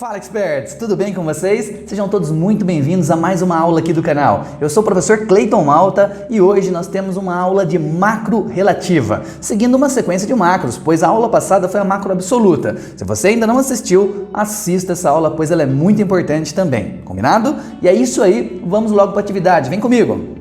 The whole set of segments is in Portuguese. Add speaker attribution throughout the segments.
Speaker 1: Fala Experts, tudo bem com vocês? Sejam todos muito bem-vindos a mais uma aula aqui do canal. Eu sou o professor Cleiton Malta e hoje nós temos uma aula de macro relativa, seguindo uma sequência de macros, pois a aula passada foi a macro absoluta. Se você ainda não assistiu, assista essa aula, pois ela é muito importante também, combinado? E é isso aí, vamos logo para a atividade, vem comigo!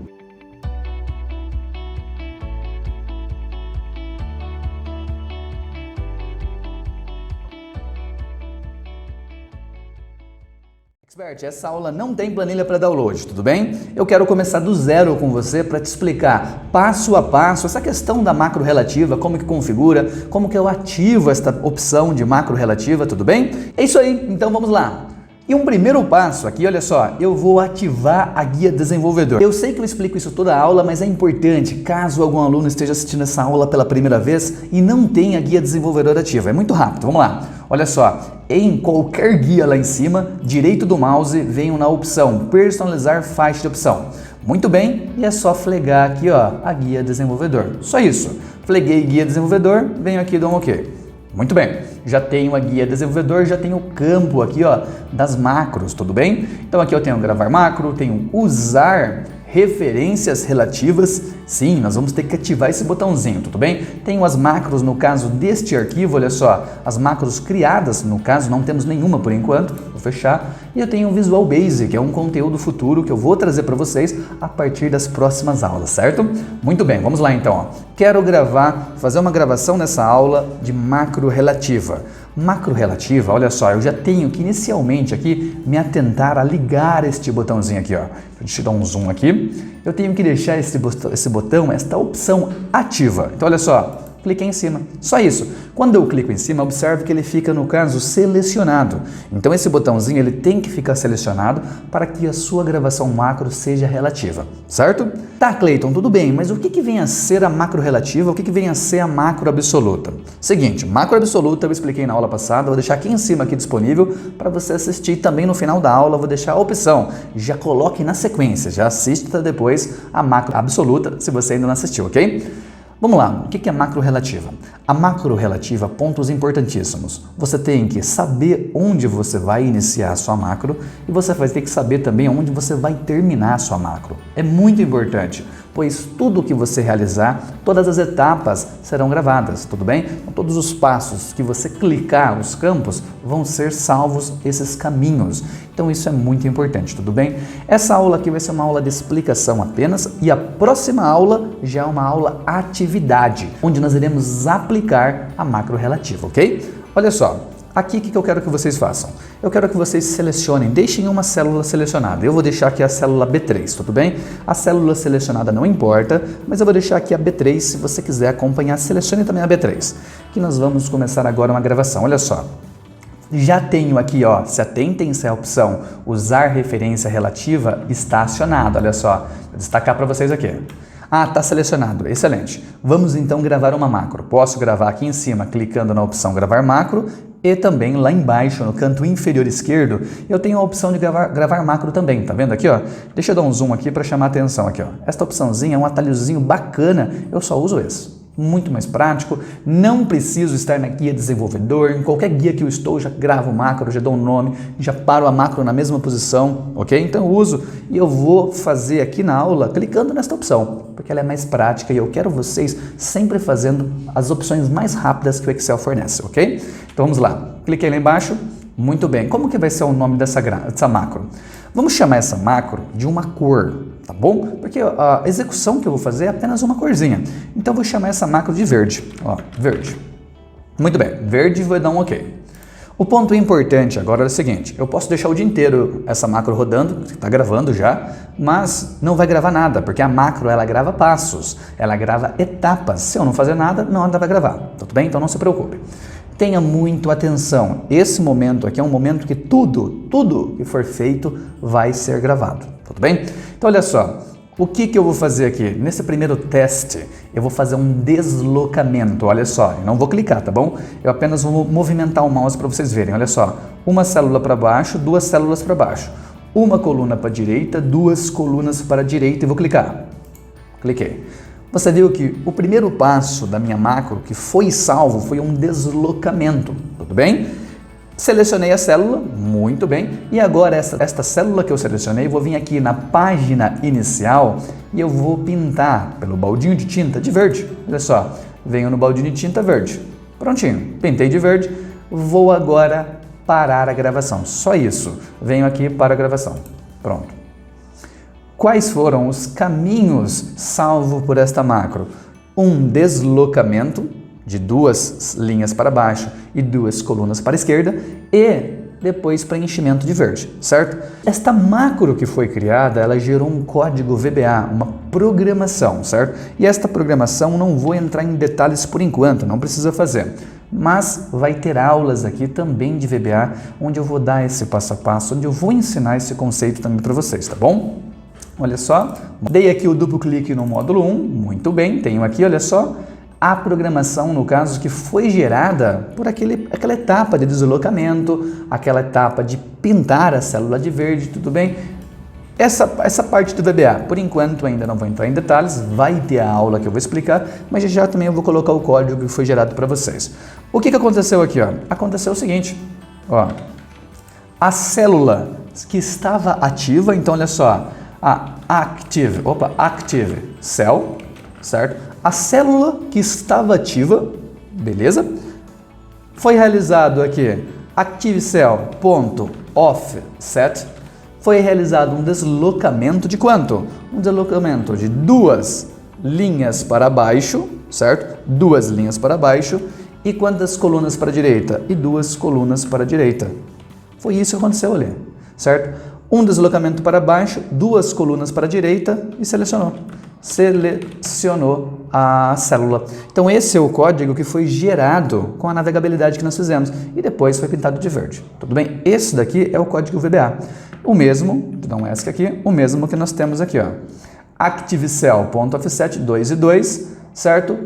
Speaker 1: Expert, essa aula não tem planilha para download, tudo bem? Eu quero começar do zero com você para te explicar passo a passo essa questão da macro relativa, como que configura, como que eu ativo esta opção de macro relativa, tudo bem? É isso aí, então vamos lá. E um primeiro passo aqui, olha só, eu vou ativar a guia desenvolvedor. Eu sei que eu explico isso toda a aula, mas é importante, caso algum aluno esteja assistindo essa aula pela primeira vez e não tenha a guia desenvolvedor ativa. É muito rápido, vamos lá. Olha só, em qualquer guia lá em cima, direito do mouse, venho na opção personalizar faixa de opção. Muito bem, e é só flegar aqui, ó, a guia desenvolvedor. Só isso. Fleguei guia desenvolvedor, venho aqui e dou um OK. Muito bem, já tenho a guia desenvolvedor, já tenho o campo aqui, ó, das macros, tudo bem? Então aqui eu tenho gravar macro, tenho usar referências relativas. Sim, nós vamos ter que ativar esse botãozinho, tudo bem? Tenho as macros no caso deste arquivo, olha só, as macros criadas, no caso não temos nenhuma por enquanto, vou fechar. E eu tenho o Visual Basic, que é um conteúdo futuro que eu vou trazer para vocês a partir das próximas aulas, certo? Muito bem, vamos lá então, ó. Quero fazer uma gravação nessa aula de macro relativa. Macro relativa, olha só, eu já tenho que inicialmente aqui me atentar a ligar este botãozinho aqui, ó. Deixa eu dar um zoom aqui. Eu tenho que deixar esse botão, esta opção ativa. Então, olha só, cliquei em cima. Só isso. Quando eu clico em cima, observe que ele fica, no caso, selecionado. Então, esse botãozinho ele tem que ficar selecionado para que a sua gravação macro seja relativa, certo? Tá, Cleiton, tudo bem, mas o que vem a ser a macro relativa? O que vem a ser a macro absoluta? Seguinte, macro absoluta eu expliquei na aula passada, vou deixar aqui em cima aqui disponível para você assistir. Também no final da aula eu vou deixar a opção. Já coloque na sequência, já assista depois a macro absoluta, se você ainda não assistiu, ok? Vamos lá, o que é macro relativa? A macro relativa, pontos importantíssimos. Você tem que saber onde você vai iniciar a sua macro e você vai ter que saber também onde você vai terminar a sua macro. É muito importante, pois tudo que você realizar, todas as etapas serão gravadas, tudo bem? Então, todos os passos que você clicar, os campos, vão ser salvos esses caminhos. Então isso é muito importante, tudo bem? Essa aula aqui vai ser uma aula de explicação apenas e a próxima aula já é uma aula atividade, onde nós iremos aplicar a macro relativa, ok? Olha só, aqui o que eu quero que vocês façam? Eu quero que vocês selecionem, deixem uma célula selecionada. Eu vou deixar aqui a célula B3, tudo bem? A célula selecionada não importa, mas eu vou deixar aqui a B3, se você quiser acompanhar, selecione também a B3. Que nós vamos começar agora uma gravação, olha só. Já tenho aqui, ó, se atentem-se à opção usar referência relativa, está acionado, olha só, vou destacar para vocês aqui. Ah, está selecionado, excelente. Vamos então gravar uma macro. Posso gravar aqui em cima, clicando na opção gravar macro e também lá embaixo, no canto inferior esquerdo, eu tenho a opção de gravar macro também, tá vendo aqui, ó? Deixa eu dar um zoom aqui para chamar a atenção aqui, ó. Esta opçãozinha é um atalhozinho bacana, eu só uso esse. Muito mais prático, não preciso estar na guia desenvolvedor, em qualquer guia que eu estou, já gravo o macro, já dou um nome, já paro a macro na mesma posição, ok? Então eu uso e eu vou fazer aqui na aula clicando nesta opção, porque ela é mais prática e eu quero vocês sempre fazendo as opções mais rápidas que o Excel fornece, ok? Então vamos lá, cliquei lá embaixo, muito bem, como que vai ser o nome dessa macro? Vamos chamar essa macro de uma cor, tá bom? Porque a execução que eu vou fazer é apenas uma corzinha. Então eu vou chamar essa macro de verde, ó, verde. Muito bem, verde e vou dar um OK. O ponto importante agora é o seguinte, eu posso deixar o dia inteiro essa macro rodando, está gravando já, mas não vai gravar nada, porque a macro ela grava passos, ela grava etapas. Se eu não fazer nada, não vai gravar, tudo bem? Então não se preocupe. Tenha muito atenção, esse momento aqui é um momento que tudo que for feito vai ser gravado, tudo bem? Então olha só, o que eu vou fazer aqui? Nesse primeiro teste, eu vou fazer um deslocamento, olha só, eu não vou clicar, tá bom? Eu apenas vou movimentar o mouse para vocês verem, olha só, uma célula para baixo, duas células para baixo, uma coluna para a direita, duas colunas para a direita e vou clicar. Cliquei. Você viu que o primeiro passo da minha macro que foi salvo foi um deslocamento, tudo bem? Selecionei a célula, muito bem, e agora esta célula que eu selecionei, vou vir aqui na página inicial e eu vou pintar pelo baldinho de tinta de verde. Olha só, venho no baldinho de tinta verde. Prontinho, pintei de verde, vou agora parar a gravação. Só isso, venho aqui para a gravação. Pronto. Quais foram os caminhos salvos por esta macro? Um deslocamento de 2 linhas para baixo e 2 colunas para a esquerda e depois preenchimento de verde, certo? Esta macro que foi criada, ela gerou um código VBA, uma programação, certo? E esta programação não vou entrar em detalhes por enquanto, não precisa fazer. Mas vai ter aulas aqui também de VBA, onde eu vou dar esse passo a passo, onde eu vou ensinar esse conceito também para vocês, tá bom? Olha só, dei aqui o duplo clique no módulo 1, muito bem, tenho aqui, olha só, a programação, no caso, que foi gerada por aquela etapa de deslocamento, aquela etapa de pintar a célula de verde, tudo bem? Essa parte do VBA, por enquanto ainda não vou entrar em detalhes, vai ter a aula que eu vou explicar, mas já também eu vou colocar o código que foi gerado para vocês. O que aconteceu aqui? Ó? Aconteceu o seguinte, ó, a célula que estava ativa, então olha só, a active cell, certo? A célula que estava ativa, beleza? Foi realizado aqui ActiveCell.offset, foi realizado um deslocamento de quanto? Um deslocamento de 2 linhas para baixo, certo? 2 linhas para baixo e quantas colunas para a direita? E 2 colunas para a direita. Foi isso que aconteceu ali, certo? Um deslocamento para baixo, 2 colunas para a direita e selecionou a célula. Então esse é o código que foi gerado com a navegabilidade que nós fizemos e depois foi pintado de verde. Tudo bem? Esse daqui é o código VBA. O mesmo, vou dar um ESC aqui, o mesmo que nós temos aqui, ó. ActiveCell.offset 2 e 2, certo?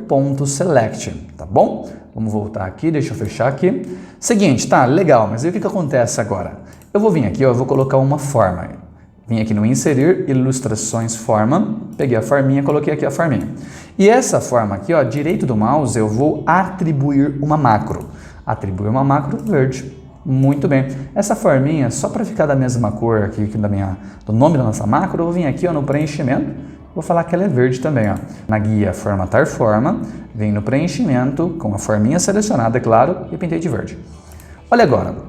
Speaker 1: .select, tá bom? Vamos voltar aqui, deixa eu fechar aqui. Seguinte, tá, legal, mas e o que acontece agora? Eu vou vir aqui, ó, eu vou colocar uma forma. Vim aqui no inserir, ilustrações, forma, peguei a forminha, coloquei aqui a forminha. E essa forma aqui, ó, direito do mouse, eu vou atribuir uma macro. Atribuir uma macro verde. Muito bem. Essa forminha, só para ficar da mesma cor aqui do nome da nossa macro, eu vou vir aqui, ó, no preenchimento, vou falar que ela é verde também, ó. Na guia formatar forma, vem no preenchimento, com a forminha selecionada, é claro, e pintei de verde. Olha agora.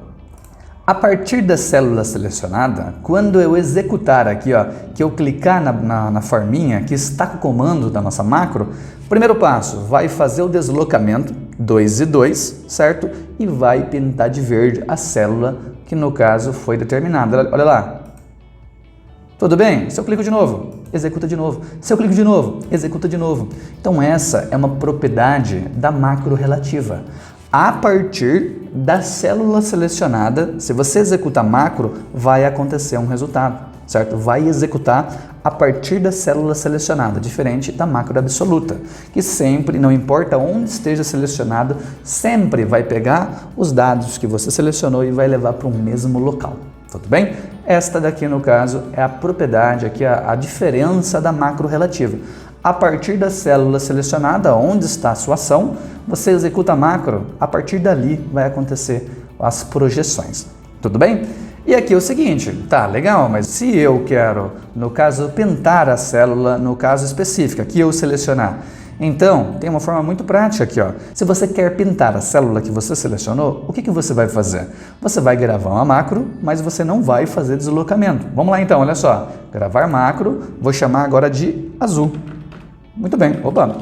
Speaker 1: A partir da célula selecionada, quando eu executar aqui, ó, que eu clicar na forminha que está com o comando da nossa macro, primeiro passo, vai fazer o deslocamento 2 e 2, certo? E vai pintar de verde a célula que no caso foi determinada. Olha lá. Tudo bem? Se eu clico de novo, executa de novo. Se eu clico de novo, executa de novo. Então essa é uma propriedade da macro relativa. A partir da célula selecionada, se você executa a macro, vai acontecer um resultado, certo? Vai executar a partir da célula selecionada, diferente da macro absoluta, que sempre, não importa onde esteja selecionado, sempre vai pegar os dados que você selecionou e vai levar para o mesmo local. Tudo bem? Esta daqui, no caso, é a propriedade, aqui a diferença da macro relativa. A partir da célula selecionada, onde está a sua ação, você executa a macro, a partir dali vai acontecer as projeções. Tudo bem? E aqui é o seguinte, tá, legal, mas se eu quero, no caso, pintar a célula, no caso específico, aqui eu selecionar, então, tem uma forma muito prática aqui, ó. Se você quer pintar a célula que você selecionou, o que você vai fazer? Você vai gravar uma macro, mas você não vai fazer deslocamento. Vamos lá então, olha só. Gravar macro, vou chamar agora de azul. Muito bem, opa,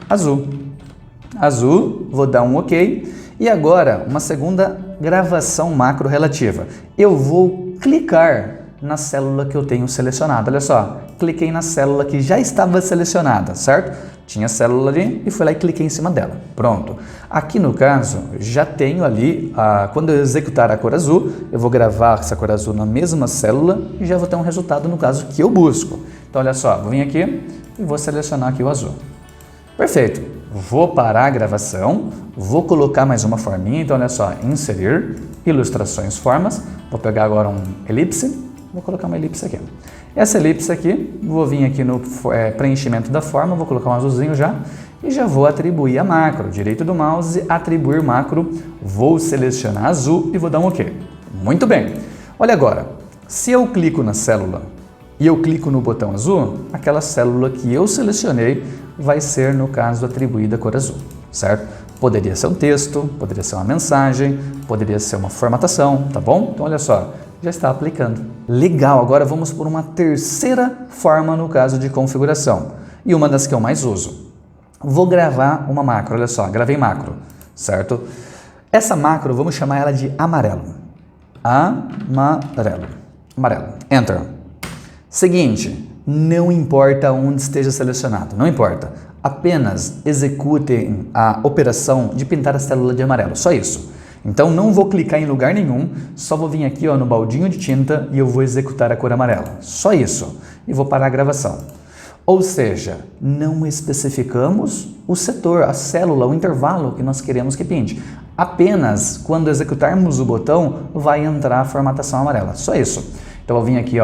Speaker 1: azul. Azul, vou dar um OK. E agora, uma segunda gravação macro relativa. Eu vou clicar na célula que eu tenho selecionada. Olha só, cliquei na célula que já estava selecionada, certo? Tinha célula ali e fui lá e cliquei em cima dela. Pronto. Aqui no caso, já tenho ali, quando eu executar a cor azul, eu vou gravar essa cor azul na mesma célula e já vou ter um resultado no caso que eu busco. Então, olha só, vou vir aqui e vou selecionar aqui o azul. Perfeito. Vou parar a gravação, vou colocar mais uma forminha. Então, olha só, inserir, ilustrações, formas. Vou pegar agora um elipse, vou colocar uma elipse aqui. Essa elipse aqui, vou vir aqui no preenchimento da forma, vou colocar um azulzinho já e já vou atribuir a macro. Direito do mouse, atribuir macro, vou selecionar azul e vou dar um OK. Muito bem. Olha agora, se eu clico na célula e eu clico no botão azul, aquela célula que eu selecionei vai ser, no caso, atribuída a cor azul, certo? Poderia ser um texto, poderia ser uma mensagem, poderia ser uma formatação, tá bom? Então, olha só, já está aplicando. Legal, agora vamos por uma terceira forma no caso de configuração, e uma das que eu mais uso. Vou gravar uma macro, olha só, gravei macro, certo? Essa macro, vamos chamar ela de amarelo. Amarelo. Enter. Seguinte, não importa onde esteja selecionado, não importa. Apenas executem a operação de pintar a célula de amarelo, só isso. Então não vou clicar em lugar nenhum, só vou vir aqui no baldinho de tinta e eu vou executar a cor amarela, só isso. E vou parar a gravação. Ou seja, não especificamos o setor, a célula, o intervalo que nós queremos que pinte. Apenas quando executarmos o botão vai entrar a formatação amarela, só isso. Então eu vou vir aqui,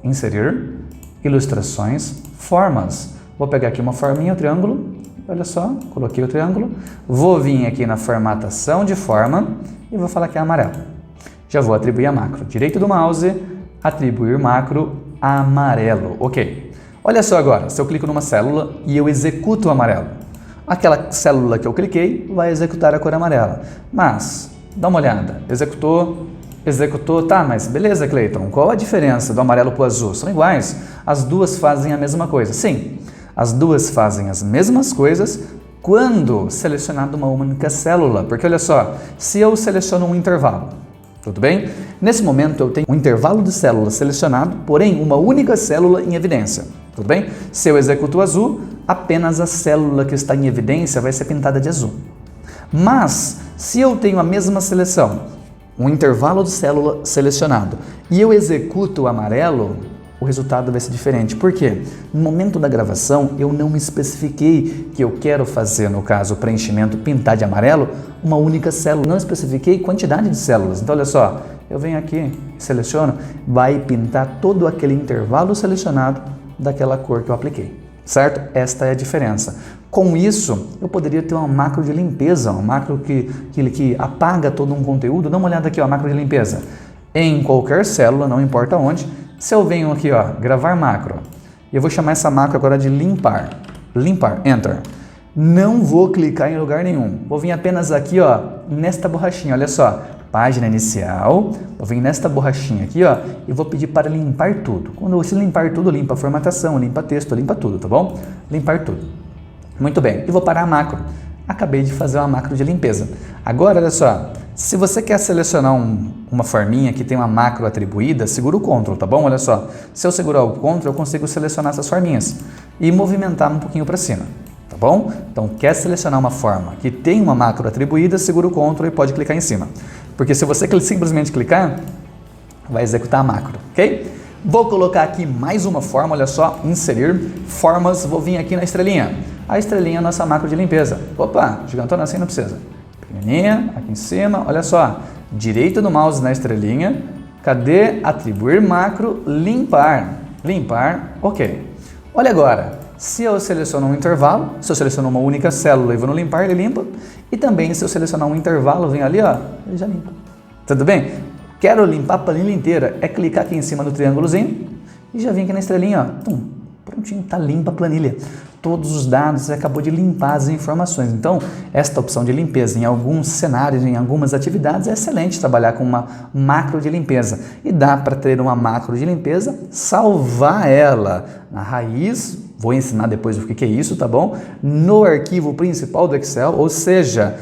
Speaker 1: inserir, ilustrações, formas. Vou pegar aqui uma forminha, o triângulo, olha só, coloquei o triângulo. Vou vir aqui na formatação de forma e vou falar que é amarelo. Já vou atribuir a macro. Direito do mouse, atribuir macro amarelo. Ok. Olha só agora, se eu clico numa célula e eu executo o amarelo, aquela célula que eu cliquei vai executar a cor amarela. Mas, dá uma olhada, executou, tá, mas beleza, Cleiton, qual a diferença do amarelo para o azul? São iguais, as duas fazem a mesma coisa. Sim, as duas fazem as mesmas coisas quando selecionado uma única célula, porque olha só, se eu seleciono um intervalo, tudo bem? Nesse momento eu tenho um intervalo de células selecionado, porém uma única célula em evidência. Tudo bem? Se eu executo o azul, apenas a célula que está em evidência vai ser pintada de azul. Mas, se eu tenho a mesma seleção, um intervalo de célula selecionado, e eu executo o amarelo, o resultado vai ser diferente. Por quê? No momento da gravação, eu não especifiquei que eu quero fazer, no caso, o preenchimento pintar de amarelo, uma única célula. Não especifiquei quantidade de células. Então, olha só, eu venho aqui, seleciono, vai pintar todo aquele intervalo selecionado daquela cor que eu apliquei, certo? Esta é a diferença. Com isso, eu poderia ter uma macro de limpeza, uma macro que apaga todo um conteúdo. Dá uma olhada aqui, a macro de limpeza. Em qualquer célula, não importa onde, se eu venho aqui, gravar macro, eu vou chamar essa macro agora de limpar. Limpar, enter. Não vou clicar em lugar nenhum. Vou vir apenas aqui, nesta borrachinha, olha só. Página inicial, vou vir nesta borrachinha aqui, e vou pedir para limpar tudo. Quando você limpar tudo, limpa a formatação, limpa texto, limpa tudo, tá bom? Limpar tudo. Muito bem, e vou parar a macro. Acabei de fazer uma macro de limpeza. Agora, olha só, se você quer selecionar uma forminha que tem uma macro atribuída, segura o Ctrl, tá bom? Olha só, se eu segurar o Ctrl, eu consigo selecionar essas forminhas e movimentar um pouquinho para cima. Tá bom? Então, quer selecionar uma forma que tem uma macro atribuída, segura o Ctrl e pode clicar em cima. Porque se você simplesmente clicar, vai executar a macro, ok? Vou colocar aqui mais uma forma, olha só, inserir formas, vou vir aqui na estrelinha. A estrelinha é a nossa macro de limpeza. Opa, gigantona assim não precisa. Pequenininha, aqui em cima, olha só, direito do mouse na estrelinha, cadê atribuir macro, limpar, limpar, ok. Olha agora, se eu seleciono um intervalo, se eu seleciono uma única célula e vou no limpar, ele limpa. E também se eu selecionar um intervalo, vem ali, ele já limpa. Tudo bem? Quero limpar a planilha inteira, é clicar aqui em cima do triângulozinho e já vem aqui na estrelinha, prontinho, tá limpa a planilha. Todos os dados, você acabou de limpar as informações. Então, esta opção de limpeza em alguns cenários, em algumas atividades, é excelente trabalhar com uma macro de limpeza. E dá para ter uma macro de limpeza, salvar ela na raiz, vou ensinar depois o que é isso, tá bom? No arquivo principal do Excel, ou seja,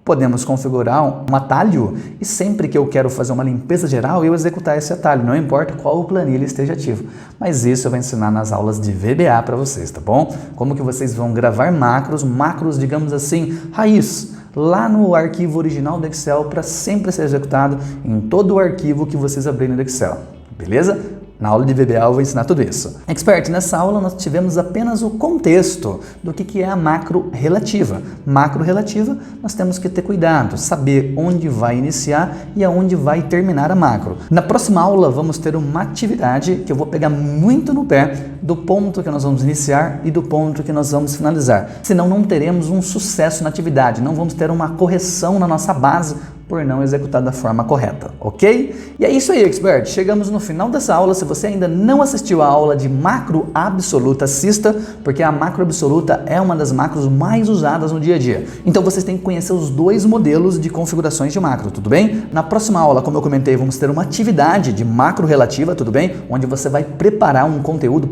Speaker 1: podemos configurar um atalho e sempre que eu quero fazer uma limpeza geral, eu executar esse atalho, não importa qual planilha esteja ativo. Mas isso eu vou ensinar nas aulas de VBA para vocês, tá bom? Como que vocês vão gravar macros, digamos assim, raiz, lá no arquivo original do Excel para sempre ser executado em todo o arquivo que vocês abrirem no Excel, beleza? Na aula de VBA eu vou ensinar tudo isso. Expert, nessa aula nós tivemos apenas o contexto do que é a macro relativa. Macro relativa, nós temos que ter cuidado, saber onde vai iniciar e aonde vai terminar a macro. Na próxima aula vamos ter uma atividade que eu vou pegar muito no pé do ponto que nós vamos iniciar e do ponto que nós vamos finalizar. Senão não teremos um sucesso na atividade, não vamos ter uma correção na nossa base por não executar da forma correta, ok? E é isso aí, Expert. Chegamos no final dessa aula. Se você ainda não assistiu a aula de macro absoluta, assista, porque a macro absoluta é uma das macros mais usadas no dia a dia. Então vocês têm que conhecer os dois modelos de configurações de macro, tudo bem? Na próxima aula, como eu comentei, vamos ter uma atividade de macro relativa, tudo bem? Onde você vai preparar um conteúdo,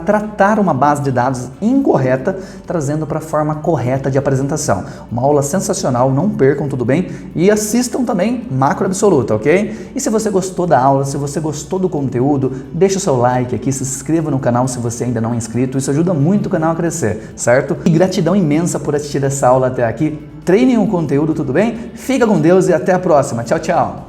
Speaker 1: tratar uma base de dados incorreta, trazendo para a forma correta de apresentação. Uma aula sensacional, não percam, tudo bem? E assistam também macro absoluta, ok? E se você gostou da aula, se você gostou do conteúdo, deixa o seu like aqui, se inscreva no canal se você ainda não é inscrito, isso ajuda muito o canal a crescer, certo? E gratidão imensa por assistir essa aula até aqui. Treinem o conteúdo, tudo bem? Fica com Deus e até a próxima. Tchau, tchau!